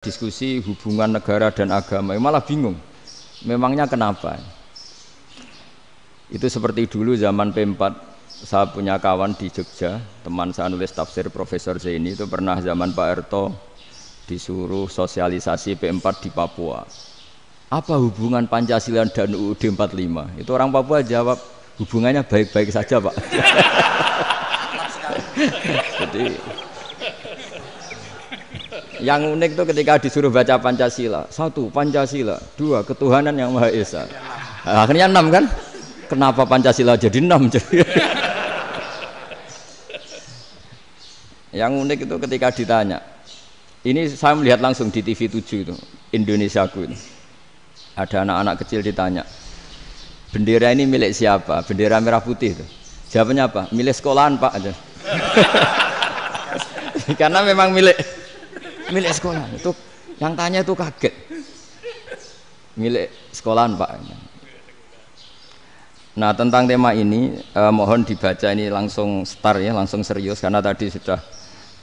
Diskusi hubungan negara dan agama, malah bingung. Memangnya kenapa? Itu seperti dulu zaman P4, saya punya kawan di Jogja, teman saya nulis tafsir Profesor Zaini, itu pernah zaman Pak Erto disuruh sosialisasi P4 di Papua. Apa hubungan Pancasila dan UUD 45? Itu orang Papua jawab, hubungannya baik-baik saja, Pak. Jadi yang unik itu ketika disuruh baca Pancasila, 1 Pancasila, 2 ketuhanan yang Maha Esa. Nah, akhirnya 6 kan? Kenapa Pancasila jadi 6? Yang unik itu ketika ditanya, ini saya melihat langsung di TV 7 itu, Indonesiaku itu. Ada anak-anak kecil ditanya, bendera ini milik siapa? Bendera merah putih itu. Jawabannya apa? Milik sekolahan, Pak. Karena memang milik sekolah. Itu yang tanya itu kaget. Milik sekolahan, Pak. Nah, tentang tema ini mohon dibaca ini langsung start ya, langsung serius karena tadi sudah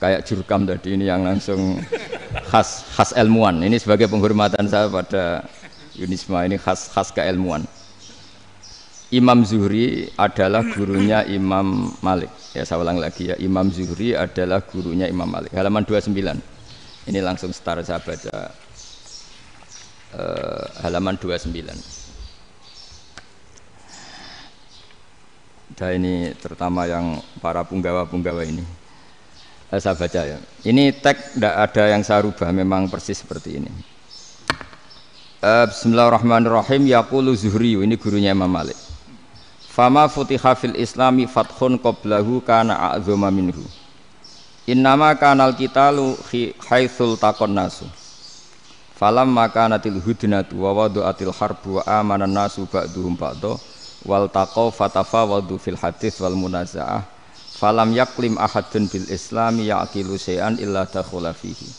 kayak jurkam tadi, ini yang langsung khas ilmuwan. Ini sebagai penghormatan saya pada Yunisma, ini khas keilmuan. Imam Zuhri adalah gurunya Imam Malik. Ya, saya ulang lagi ya, Imam Zuhri adalah gurunya Imam Malik. Halaman 29. Ini langsung start saya baca halaman 29. Dan ini terutama yang para punggawa-punggawa ini. Saya baca ya. Ini teks tidak ada yang saya rubah, memang persis seperti ini. Bismillahirrahmanirrahim. Yaqulu Zuhri, ini gurunya Imam Malik. Fama futiha fil islami fathun qablahu kana a'zama minhu. Innama kanal qitalu haitsul taqon nasu. Falam makanatil hudnatu wa wadu'atil harbu wa amanan nasu ba'duhum ba'du wal taqaw fatafawadu fil hadits wal munaza'ah. Falam yaklim ahadun bil islami yaqilu syai'an illa dakhula fihi.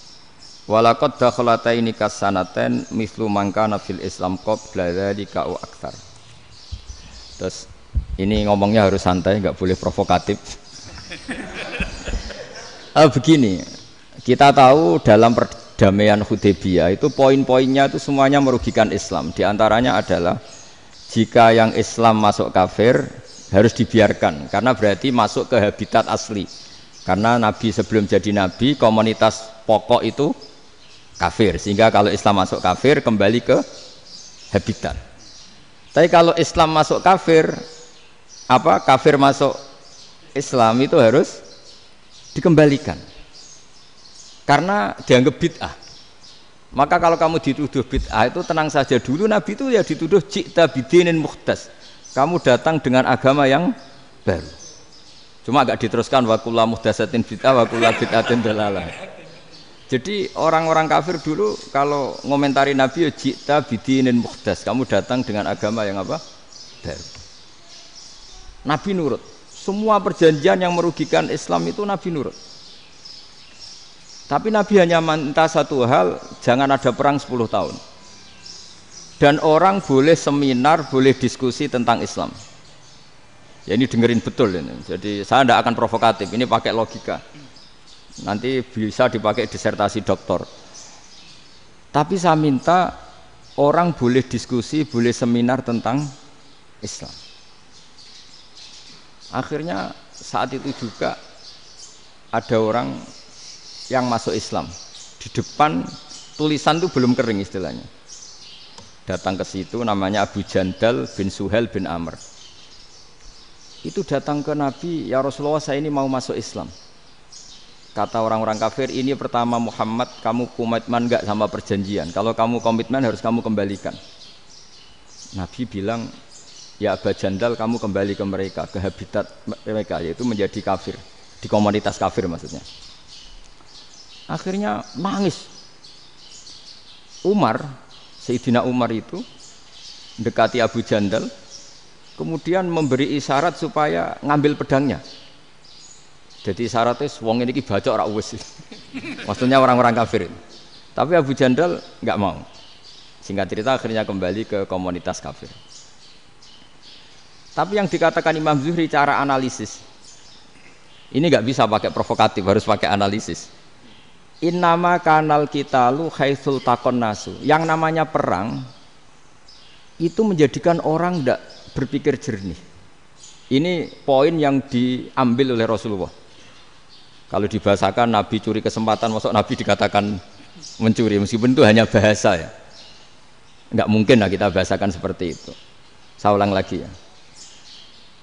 Walaqad dakhalataini kasanaten mithlu man kana fil islam qabla dzalika au aktsar. Terus ini ngomongnya harus santai, enggak boleh provokatif. Begini, kita tahu dalam perdamaian Hudaybiyah itu poin-poinnya itu semuanya merugikan Islam. Di antaranya adalah jika yang Islam masuk kafir harus dibiarkan karena berarti masuk ke habitat asli. Karena Nabi sebelum jadi Nabi komunitas pokok itu kafir, sehingga kalau Islam masuk kafir kembali ke habitat. Tapi kalau Islam masuk kafir, kafir masuk Islam itu harus dikembalikan karena dianggap bid'ah. Maka kalau kamu dituduh bid'ah itu tenang saja dulu. Nabi itu ya dituduh ji'ta bidinin muhdas, kamu datang dengan agama yang baru. Cuma agak diteruskan wa kullu muhdasatin bid'ah wa kullu bid'atin dalalah. Jadi orang-orang kafir dulu kalau ngomentari Nabi ya ji'ta bidinin muhdas, kamu datang dengan agama yang baru. Nabi nurut. Semua perjanjian yang merugikan Islam itu Nabi nurut. Tapi Nabi hanya minta satu hal, jangan ada perang 10 tahun. Dan orang boleh seminar, boleh diskusi tentang Islam. Ya ini dengerin betul ini. Jadi saya tidak akan provokatif, ini pakai logika. Nanti bisa dipakai disertasi doktor. Tapi saya minta orang boleh diskusi, boleh seminar tentang Islam. Akhirnya saat itu juga ada orang yang masuk Islam. Di depan tulisan itu belum kering istilahnya. Datang ke situ namanya Abu Jandal bin Suhail bin Amr. Itu datang ke Nabi, ya Rasulullah saya ini mau masuk Islam. Kata orang-orang kafir, ini pertama Muhammad, kamu komitmen enggak sama perjanjian? Kalau kamu komitmen harus kamu kembalikan. Nabi bilang, ya Abu Jandal kamu kembali ke mereka, ke habitat mereka, yaitu menjadi kafir, di komunitas kafir maksudnya. Akhirnya nangis. Sayyidina Umar itu mendekati Abu Jandal, kemudian memberi isyarat supaya ngambil pedangnya. Jadi isyaratnya wong ini baca ora wis. Maksudnya orang-orang kafir. Tapi Abu Jandal enggak mau. Singkat cerita akhirnya kembali ke komunitas kafir. Tapi yang dikatakan Imam Zuhri cara analisis ini nggak bisa pakai provokatif, harus pakai analisis. Innama kanal qitalu haitsul taqon nasu. Yang namanya perang itu menjadikan orang tidak berpikir jernih. Ini poin yang diambil oleh Rasulullah. Kalau dibahasakan Nabi curi kesempatan, masuk Nabi dikatakan mencuri, meskipun itu hanya bahasa ya. Enggak mungkin lah kita bahasakan seperti itu. Saya ulang lagi ya.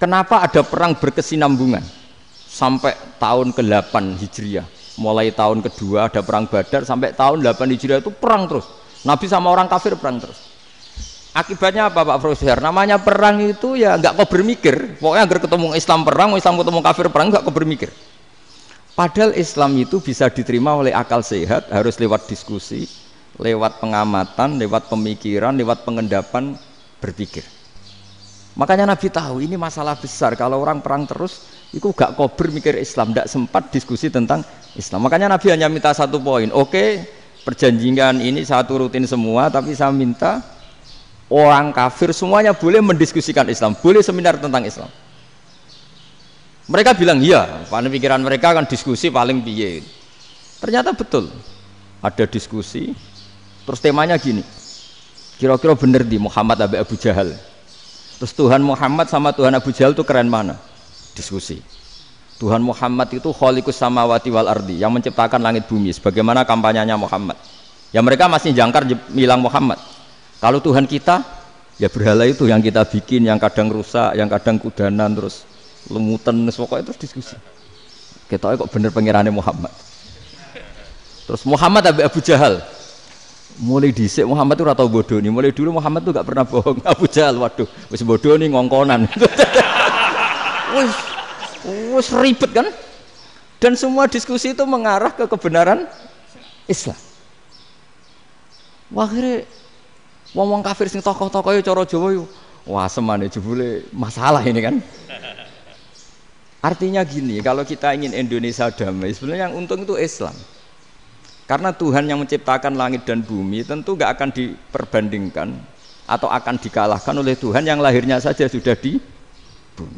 Kenapa ada perang berkesinambungan sampai tahun ke-8 Hijriah? Mulai tahun kedua ada perang Badar sampai tahun 8 Hijriah itu perang terus. Nabi sama orang kafir perang terus. Akibatnya apa Pak Profesor? Namanya perang itu ya nggak kau bermikir. Pokoknya agar ketemu Islam perang, Islam ketemu kafir perang nggak kau bermikir. Padahal Islam itu bisa diterima oleh akal sehat, harus lewat diskusi, lewat pengamatan, lewat pemikiran, lewat pengendapan berpikir. Makanya Nabi tahu ini masalah besar. Kalau orang perang terus, itu gak kober mikir Islam, tidak sempat diskusi tentang Islam. Makanya Nabi hanya minta satu poin. Oke, perjanjian ini saya turutin semua, tapi saya minta orang kafir semuanya boleh mendiskusikan Islam, boleh seminar tentang Islam. Mereka bilang iya, pada pikiran mereka kan diskusi paling piye. Ternyata betul, ada diskusi. Terus temanya gini, kira-kira bener di Muhammad Abi Abu Jahal. Terus Tuhan Muhammad sama Tuhan Abu Jahal itu keren mana? Diskusi. Tuhan Muhammad itu khaliqus samawati wal ardi, yang menciptakan langit bumi. Sebagaimana kampanyenya Muhammad. Ya mereka masih jangkar bilang Muhammad. Kalau Tuhan kita, ya berhala itu yang kita bikin, yang kadang rusak, yang kadang kudanan, terus lumutan, pokoknya terus diskusi. Kita kok bener pengirannya Muhammad. Terus Muhammad Abu Jahal. Mulai dhisik Muhammad itu ora tau bodoh nih. Mulai dulu Muhammad tuh gak pernah bohong. Abu Jahal, waduh, wis bodoh nih ngongkonan. Wis ribet kan? Dan semua diskusi itu mengarah ke kebenaran Islam. Wah, akhirnya wong kafir sing tokoh-tokoh cara Jawa yo wah semane jebule masalah ini kan. Artinya gini, kalau kita ingin Indonesia damai, sebenarnya yang untung itu Islam. Karena Tuhan yang menciptakan langit dan bumi tentu gak akan diperbandingkan atau akan dikalahkan oleh Tuhan yang lahirnya saja sudah di bumi.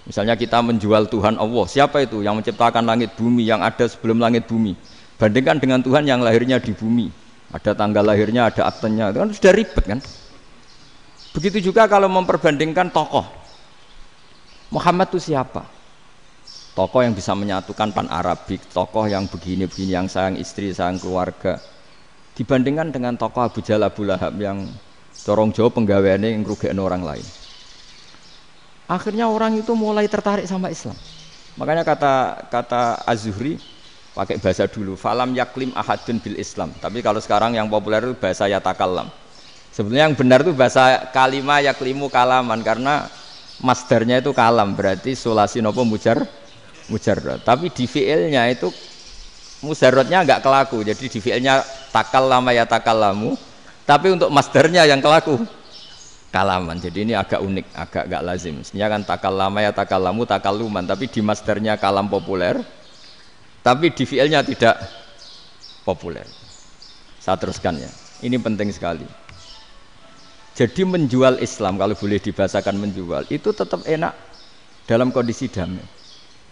Misalnya kita menjual Tuhan Allah, siapa itu yang menciptakan langit bumi, yang ada sebelum langit bumi? Bandingkan dengan Tuhan yang lahirnya di bumi, ada tanggal lahirnya, ada aktenya, itu kan sudah ribet kan? Begitu juga kalau memperbandingkan tokoh. Muhammad itu siapa? Tokoh yang bisa menyatukan pan Arabik, tokoh yang begini-begini, yang sayang istri, sayang keluarga. Dibandingkan dengan tokoh Abu Jahal, Abu Lahab yang corong jauh penggaweannya yang ngerugikan orang lain. Akhirnya orang itu mulai tertarik sama Islam. Makanya kata Az-Zuhri pakai bahasa dulu, falam yaklim ahadun bil Islam. Tapi kalau sekarang yang populer itu bahasa yatakallam. Sebenarnya yang benar itu bahasa kalimah yaklimu kalaman, karena masdarnya itu kalam, berarti sulasi nopo mujarrad. Tapi di fi'ilnya itu mujarradnya enggak kelaku. Jadi di fi'ilnya takallama ya takallamu, tapi untuk masdarnya yang kelaku kalaman. Jadi ini agak unik, agak enggak lazim. Sebenarnya kan takallama ya takallamu takalluman, tapi di masdarnya kalam populer, tapi di fi'ilnya tidak populer. Saya teruskan ya. Ini penting sekali. Jadi menjual Islam, kalau boleh dibahasakan menjual, itu tetap enak dalam kondisi damai.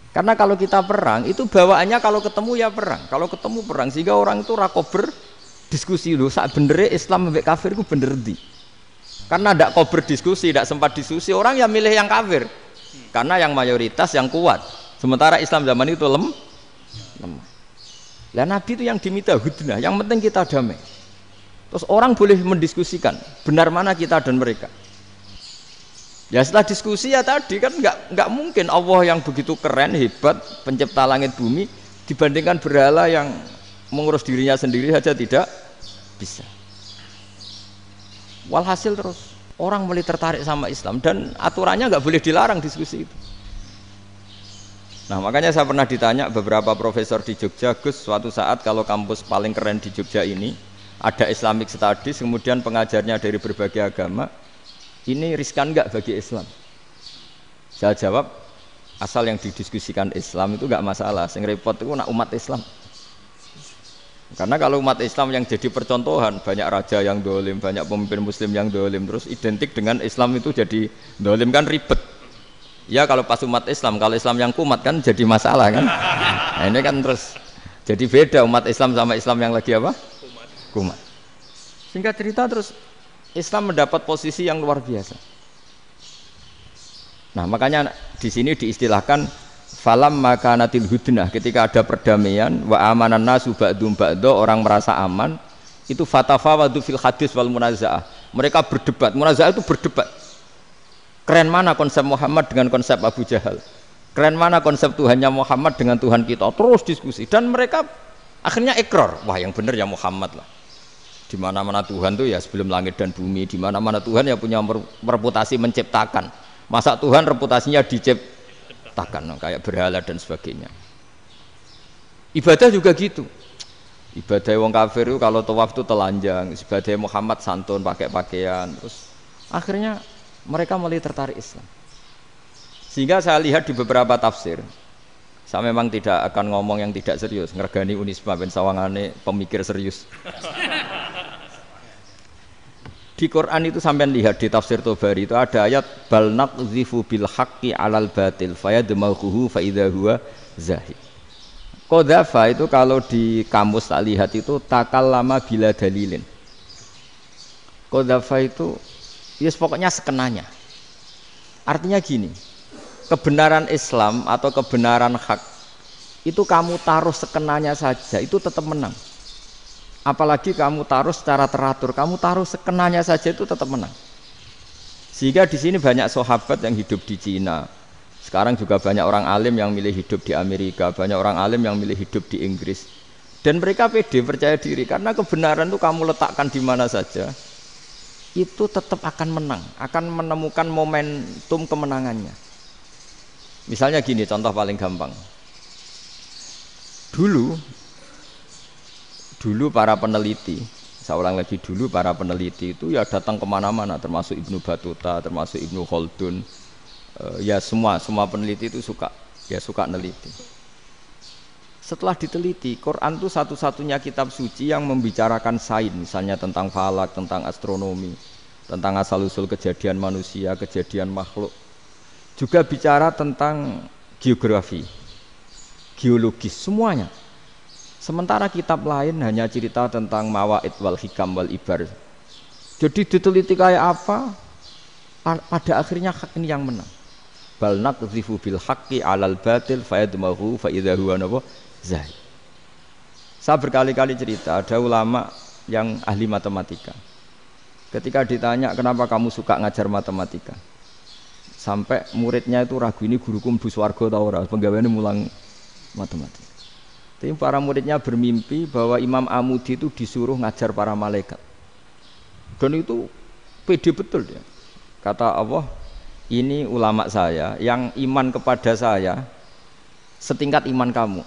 Karena kalau kita perang, itu bawaannya kalau ketemu ya perang. Kalau ketemu perang, sehingga orang itu rakober diskusi dulu. Saat benernya Islam sampai kafir itu bener di. Karena tidak kober diskusi, tidak sempat diskusi, orang yang milih yang kafir. Karena yang mayoritas yang kuat. Sementara Islam zaman itu lemah. Lah Nabi itu yang diminta hudnah, yang penting kita damai. Terus orang boleh mendiskusikan benar mana kita dan mereka. Ya setelah diskusi ya tadi kan nggak mungkin Allah yang begitu keren hebat pencipta langit bumi dibandingkan berhala yang mengurus dirinya sendiri saja tidak bisa. Walhasil terus orang mulai tertarik sama Islam dan aturannya nggak boleh dilarang diskusi itu. Nah makanya saya pernah ditanya beberapa profesor di Jogja, Gus suatu saat kalau kampus paling keren di Jogja ini ada Islamic Studies kemudian pengajarnya dari berbagai agama, ini riskan nggak bagi Islam? Saya jawab, asal yang didiskusikan Islam itu nggak masalah. Sing repot itu nak umat Islam. Karena kalau umat Islam yang jadi percontohan, banyak raja yang dolim, banyak pemimpin Muslim yang dolim, terus identik dengan Islam itu jadi dolim kan ribet. Ya kalau pas umat Islam, kalau Islam yang kumat kan jadi masalah kan. Nah, ini kan terus Jadi beda umat Islam sama Islam yang lagi apa? Kumat. Singkat cerita terus Islam mendapat posisi yang luar biasa. Nah, makanya di sini diistilahkan falam makanatil hudnah, ketika ada perdamaian wa amanan nasu ba'dum ba'do, orang merasa aman, itu fatafawadu fil hadis wal munazaah. Mereka berdebat, munazaah itu berdebat. Keren mana konsep Muhammad dengan konsep Abu Jahal? Keren mana konsep Tuhannya Muhammad dengan Tuhan kita? Terus diskusi dan mereka akhirnya ikrar, wah yang benar ya Muhammad lah. Di mana-mana Tuhan tuh ya sebelum langit dan bumi, di mana-mana Tuhan ya punya reputasi menciptakan. Masa Tuhan reputasinya diciptakan kayak berhala dan sebagainya. Ibadah juga gitu. Ibadah wong kafir itu kalau tawaf itu telanjang, ibadah Muhammad santun pakai pakaian. Terus akhirnya mereka mulai tertarik Islam. Sehingga saya lihat di beberapa tafsir, saya memang tidak akan ngomong yang tidak serius, ngergani Unisba ben sawangane pemikir serius. Di Quran itu sampean lihat di tafsir Tobari itu ada ayat bal naqzifu bil haqqi 'alal batil fayadmaghuhu fa idza huwa zahid. Qadzafa itu kalau di kamus tak lihat itu takallama bila dalilin. Qadzafa itu ya pokoknya sekenanya. Artinya gini, kebenaran Islam atau kebenaran hak itu kamu taruh sekenanya saja itu tetap menang. Apalagi kamu taruh secara teratur, kamu taruh sekenanya saja itu tetap menang. Sehingga di sini banyak sahabat yang hidup di Cina. Sekarang juga banyak orang alim yang milih hidup di Amerika, banyak orang alim yang milih hidup di Inggris. Dan mereka pede, percaya diri karena kebenaran itu kamu letakkan di mana saja itu tetap akan menang, akan menemukan momentum kemenangannya. Misalnya gini, contoh paling gampang. Dulu para peneliti, saya ulang lagi, dulu para peneliti itu ya datang kemana-mana, termasuk Ibnu Battuta, termasuk Ibnu Khaldun, ya semua peneliti itu suka neliti. Setelah diteliti, Quran itu satu-satunya kitab suci yang membicarakan sains, misalnya tentang falak, tentang astronomi, tentang asal-usul kejadian manusia, kejadian makhluk. Juga bicara tentang geografi, geologis, semuanya. Sementara kitab lain hanya cerita tentang mawaid wal hikam wal ibar. Jadi diteliti kayak apa, pada akhirnya hak ini yang menang. Bal naqzifu bil haqqi 'alal batil fayadmaghu fa idza huwa zahid. Saya berkali-kali cerita, ada ulama yang ahli matematika. Ketika ditanya kenapa kamu suka ngajar matematika, sampai muridnya itu ragu, ini guruku mlebu swarga ta ora, penggaweane mulang matematika. Tapi para muridnya bermimpi bahwa Imam Amudi itu disuruh ngajar para malaikat. Dan itu pede betul dia. Kata Allah, ini ulama saya yang iman kepada saya setingkat iman kamu.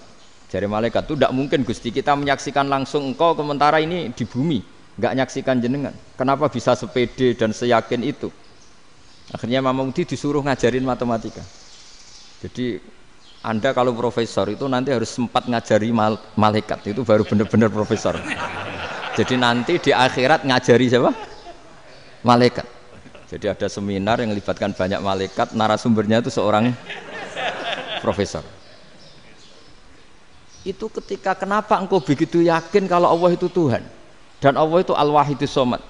Jadi malaikat itu tidak mungkin Gusti kita menyaksikan langsung engkau sementara ini di bumi, nggak nyaksikan jenengan. Kenapa bisa sepede dan seyakin itu? Akhirnya Imam Amudi disuruh ngajarin matematika. Jadi Anda kalau profesor itu nanti harus sempat ngajari malaikat, itu baru benar-benar profesor. Jadi nanti di akhirat ngajari siapa? Malaikat. Jadi ada seminar yang melibatkan banyak malaikat, narasumbernya itu seorang profesor. Itu ketika kenapa engkau begitu yakin kalau Allah itu Tuhan dan Allah itu Al-Wahidus Shomad.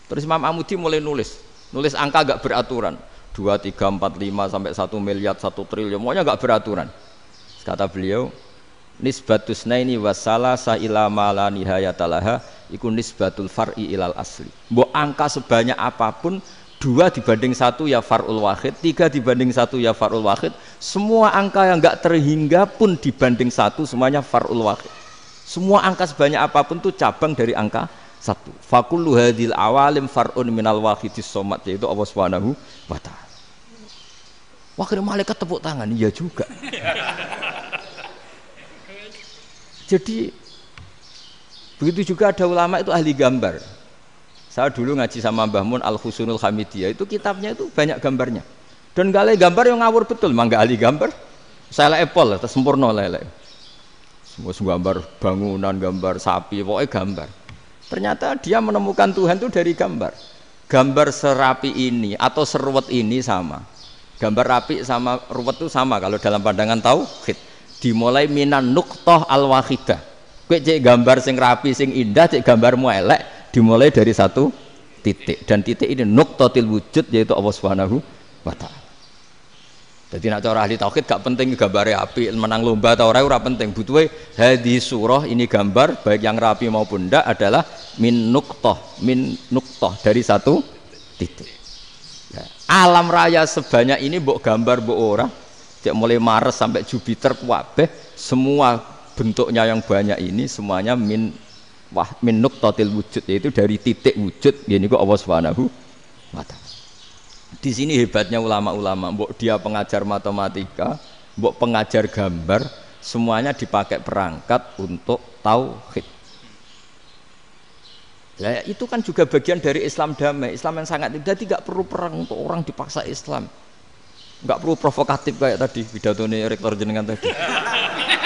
Terus Imam Amudi mulai nulis angka gak beraturan, 2, 3, 4, 5 sampai 1 miliar, 1 triliun, semuanya gak beraturan. Kata beliau, nisbatus naini wasalasa ila ma la nihayatalaha iku nisbatul far'i ilal asli. Mbok angka sebanyak apapun, 2 dibanding 1 ya far'ul wahid, 3 dibanding 1 ya far'ul wahid. Semua angka yang enggak terhingga pun dibanding 1 semuanya far'ul wahid. Semua angka sebanyak apapun itu cabang dari angka 1. Fakullu hadil awalim far'un minal wahidis somad, yaitu Allah Subhanahu wa ta'ala. Wakil malaikat tepuk tangan, iya juga. Jadi begitu juga ada ulama itu ahli gambar. Saya dulu ngaji sama Mbah Mun Al-Husunul Hamidiyah, itu kitabnya itu banyak gambarnya. Dan gak gambar yang ngawur betul, mangga ahli gambar. Saya Apple, sempurna lele. Semua gambar bangunan, gambar sapi, pokoknya gambar. Ternyata dia menemukan Tuhan itu dari gambar. Gambar serapi ini atau seruwet ini sama. Gambar rapi sama ruwet itu sama kalau dalam pandangan tauhid. dimulai minan nuqtah al-wahidah. Kowe cek gambar sing rapi sing indah, cek gambarmu elek, dimulai dari satu titik, dan titik ini nuqtatil wujud, yaitu Allah Subhanahu wa taala. Jadi nak cara ahli tauhid gak penting gambare api, menang lomba atau ora penting. Butuhe hadis surah ini gambar baik yang rapi maupun ndak adalah min nuqtah dari satu titik. Ya. Alam raya sebanyak ini mbok gambar mbok ora, cek mulai Mars sampai Jupiter kabeh semua bentuknya yang banyak ini semuanya min nuqtatil wujud, yaitu dari titik wujud. Ini kok Allah Subhanahu wa taala. Di sini hebatnya ulama-ulama, mbok dia pengajar matematika, mbok pengajar gambar, semuanya dipakai perangkat untuk tauhid. Nah, itu kan juga bagian dari Islam damai, Islam yang sangat jadi nggak perlu perang untuk orang dipaksa Islam, nggak perlu provokatif kayak tadi pidatonya rektor jenengan tadi.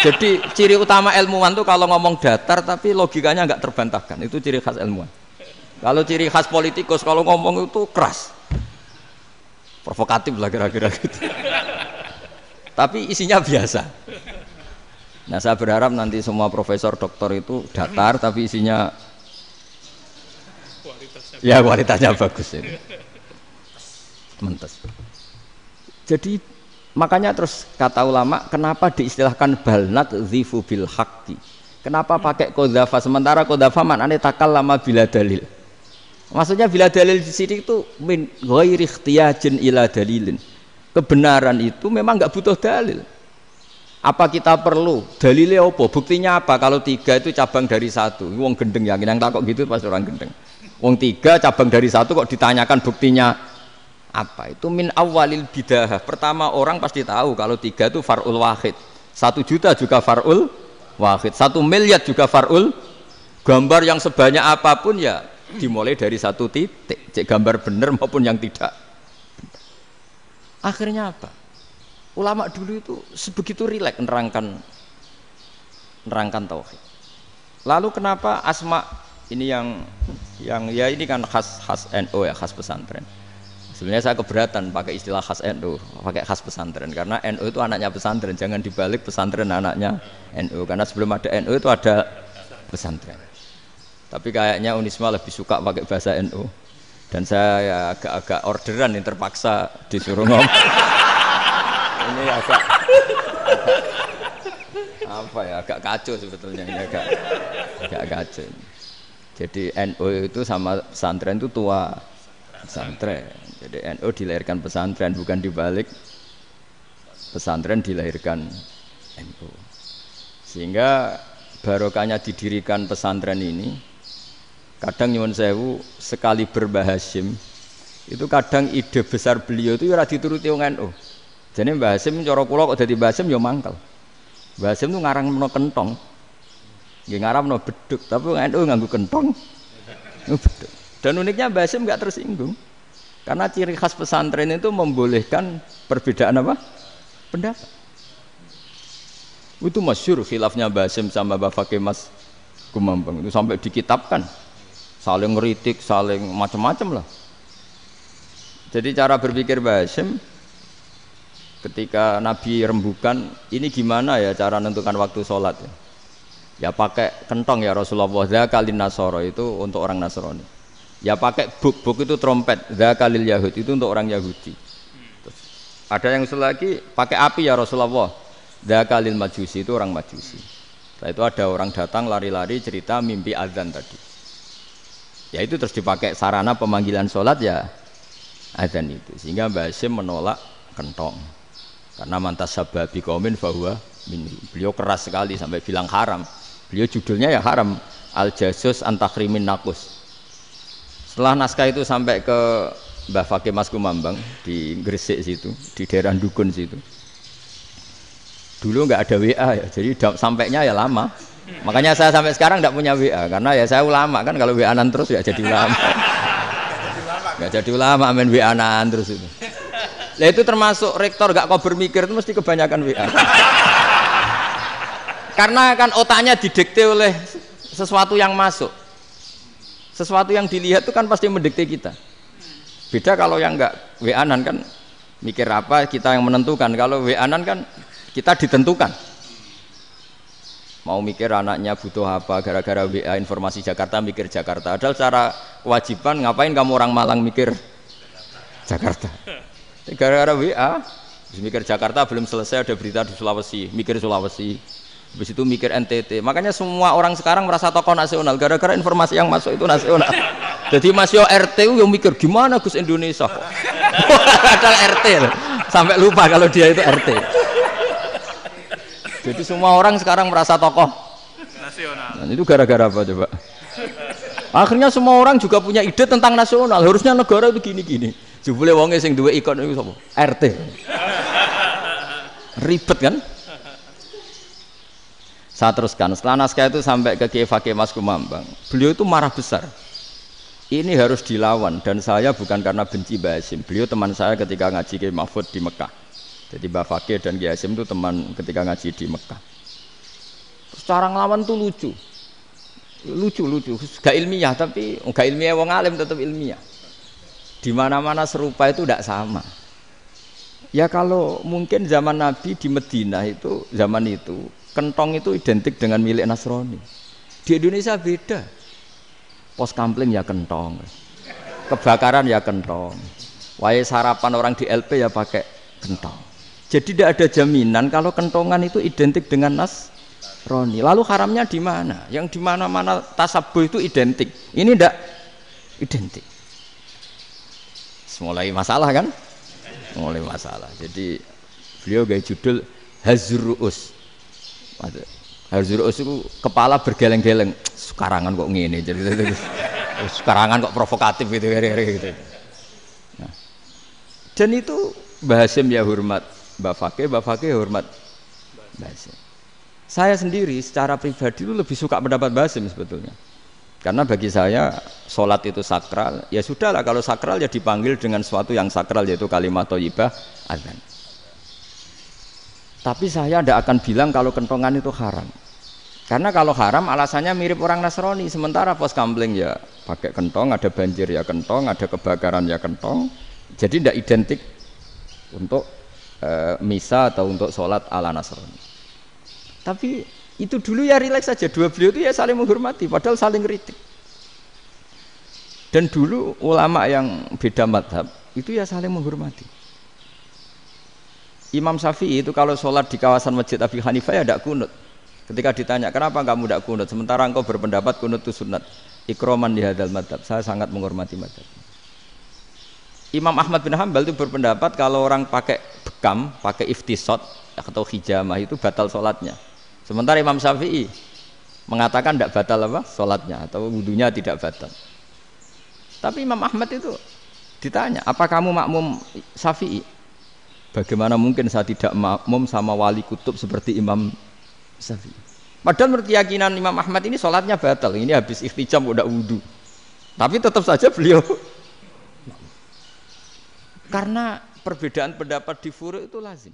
Jadi ciri utama ilmuwan tuh kalau ngomong datar tapi logikanya nggak terbantahkan, itu ciri khas ilmuwan. Kalau ciri khas politikus kalau ngomong itu keras, provokatif lah kira-kira gitu. Tapi isinya biasa. Nah saya berharap nanti semua profesor doktor itu datar tapi isinya kualitasnya bagus ini. Mentes. Jadi makanya terus kata ulama, kenapa diistilahkan balnat zifu bil haqqi? Kenapa pakai qadzafa sementara qadzafa maknane takallama bila dalil? Maksudnya bila dalil di sini itu min ghairi ikhtiyajin ila dalilin. Kebenaran itu memang enggak butuh dalil. Apa kita perlu dalilnya apa? Buktinya apa? Kalau 3 itu cabang dari 1. Wong gendeng yakin yang takok gitu pasti orang gendeng. Wong 3 cabang dari 1 kok ditanyakan buktinya apa? Itu min awalil bidah. Pertama orang pasti tahu kalau 3 itu far'ul wahid. 1 juta juga far'ul wahid. 1 miliar juga far'ul. Gambar yang sebanyak apapun ya dimulai dari 1 titik, cek gambar bener maupun yang tidak. Akhirnya apa? Ulama dulu itu sebegitu rileks nerangkan tauhid. Lalu kenapa asma ini yang ya ini kan khas NU ya, khas pesantren. Sebenarnya saya keberatan pakai istilah khas NU, pakai khas pesantren karena NU itu anaknya pesantren, jangan dibalik pesantren anaknya NU, karena sebelum ada NU itu ada pesantren. Tapi kayaknya Unisma lebih suka pakai bahasa NU dan saya ya agak orderan yang terpaksa disuruh ngomong. Ini agak apa ya, agak kacau sebetulnya ini, agak kacau. Jadi NU itu sama pesantren itu tua pesantren. Jadi NU dilahirkan pesantren, bukan dibalik pesantren dilahirkan NU. Sehingga barokahnya didirikan pesantren ini, kadang nyuwun sewu sekali Mbah Hasyim itu kadang ide besar beliau itu ora dituruti wong NU. Jadi Mbah Hasyim cara kula kok dadi Mbah Hasyim ya mangkel. Mbah Hasyim itu ngarang meno kentong. Nggih ngarang meno beduk, tapi wong NU nganggo kentong. Beduk. Dan uniknya Mbah Hasyim enggak tersinggung. Karena ciri khas pesantren itu membolehkan perbedaan apa? Pendapat. Itu masyhur khilafnya Mbah Hasyim sama Mbah Fakih Mas Kumambang itu sampai dikitabkan. Saling ngeritik, saling macam-macam lah. Jadi cara berpikir Mbah Hasyim ketika Nabi rembukan, ini gimana ya cara menentukan waktu sholat ya? Ya pakai kentong ya Rasulullah, dzakalin nasara itu untuk orang Nasrani. Ya pakai buk itu trompet, dzakalil Yahud itu untuk orang Yahudi. Terus, ada yang usul lagi pakai api ya Rasulullah, dzakalil Majusi itu orang Majusi. Setelah itu ada orang datang lari-lari cerita mimpi azan tadi. Ya itu terus dipakai sarana pemanggilan sholat ya azan itu. Sehingga Mbah Hasyim menolak kentong. Karena mantas sababi qaumin fahuwa minhu. Beliau keras sekali sampai bilang haram. Beliau judulnya ya haram, al-jasus antakhrimin nakus. Setelah naskah itu sampai ke Mbah Fakih Mas Kumambang di Gresik situ, di daerah Dukun situ. Dulu nggak ada WA ya, jadi sampainya ya lama. Makanya saya sampai sekarang nggak punya WA karena ya saya ulama kan, kalau WA-an terus ya jadi ulama. Nggak jadi ulama main WA-an terus itu. Lah itu termasuk rektor gak kau bermikir itu mesti kebanyakan WA. Karena kan otaknya didikte oleh sesuatu yang masuk. Sesuatu yang dilihat itu kan pasti mendikte kita. Beda kalau yang enggak WA-an kan mikir apa kita yang menentukan. Kalau WA-an kan kita ditentukan. Mau mikir anaknya butuh apa, gara-gara WA informasi Jakarta mikir Jakarta. Padahal secara kewajiban ngapain kamu orang Malang mikir Jakarta? Gara-gara WA, mikir Jakarta belum selesai ada berita di Sulawesi, mikir Sulawesi. Habis itu mikir NTT. Makanya semua orang sekarang merasa tokoh nasional gara-gara informasi yang masuk itu nasional. Jadi Mas Yo RT yang mikir gimana Gus Indonesia kok. Padahal RT loh. Sampai lupa kalau dia itu RT. Jadi semua orang sekarang merasa tokoh nasional. Dan itu gara-gara apa coba? Akhirnya semua orang juga punya ide tentang nasional. Harusnya negara itu gini-gini. Jebule wonge sing duwe ikon itu sapa? RT. Ribet kan? Saya teruskan, setelah naskah itu sampai ke Kiai Fakih Mas Kumambang, beliau itu marah besar. Ini harus dilawan, dan saya bukan karena benci Mbah Hasyim. Beliau teman saya ketika ngaji Kiai Mahfud di Mekah. Jadi Mbah Fakih dan Kiai Hasyim itu teman ketika ngaji di Mekah. Terus cara ngelawan tuh lucu. Lucu. Gak ilmiah, tapi gak ilmiah wong alim tetap ilmiah. Di mana-mana serupa itu tidak sama. Ya kalau mungkin zaman Nabi di Madinah itu, zaman itu, kentong itu identik dengan milik Nasrani. Di Indonesia beda. Pos kampling ya kentong, kebakaran ya kentong, wae sarapan orang di LP ya pakai kentong. Jadi tidak ada jaminan kalau kentongan itu identik dengan Nasrani. Lalu haramnya di mana? Yang di mana-mana tasabuh itu identik. Ini tidak identik. Mulai masalah kan? Mulai masalah. Jadi beliau gaya judul Hazruus. Hazruus itu kepala bergeleng-geleng. Sekarangan kok ngene jadi sekarangan kok provokatif gitu gitu. Nah. Dan itu Mbah Hasyim ya hormat Mbah Fakih hormat Mbah Hasyim. Saya sendiri secara pribadi itu lebih suka pendapat Mbah Hasyim sebetulnya. Karena bagi saya sholat itu sakral, ya sudahlah kalau sakral ya dipanggil dengan sesuatu yang sakral yaitu kalimat thayyibah azan. Tapi saya tidak akan bilang kalau kentongan itu haram. Karena kalau haram alasannya mirip orang Nasrani. Sementara pos kampling ya pakai kentong, ada banjir ya kentong, ada kebakaran ya kentong. Jadi tidak identik untuk misa atau untuk sholat ala Nasrani. Tapi itu dulu ya rileks saja. Dua beliau itu ya saling menghormati, padahal saling kritik. Dan dulu ulama yang beda madhab itu ya saling menghormati. Imam Syafi'i itu kalau sholat di kawasan Masjid Abi Hanifah ya tidak kunut. Ketika ditanya kenapa kamu tidak kunut, sementara engkau berpendapat kunut itu sunat. Ikroman di hadal madhab, saya sangat menghormati madhab. Imam Ahmad bin Hanbal itu berpendapat kalau orang pakai bekam, pakai iftisot atau hijamah itu batal sholatnya. Sementara Imam Syafi'i mengatakan tidak batal apa sholatnya atau wudunya tidak batal. Tapi Imam Ahmad itu ditanya, apa kamu makmum Syafi'i? Bagaimana mungkin saya tidak makmum sama wali kutub seperti Imam Syafi'i? Padahal menurut keyakinan Imam Ahmad ini sholatnya batal. Ini habis ikhtiqam udah wudu. Tapi tetap saja beliau karena perbedaan pendapat di furu' itu lazim.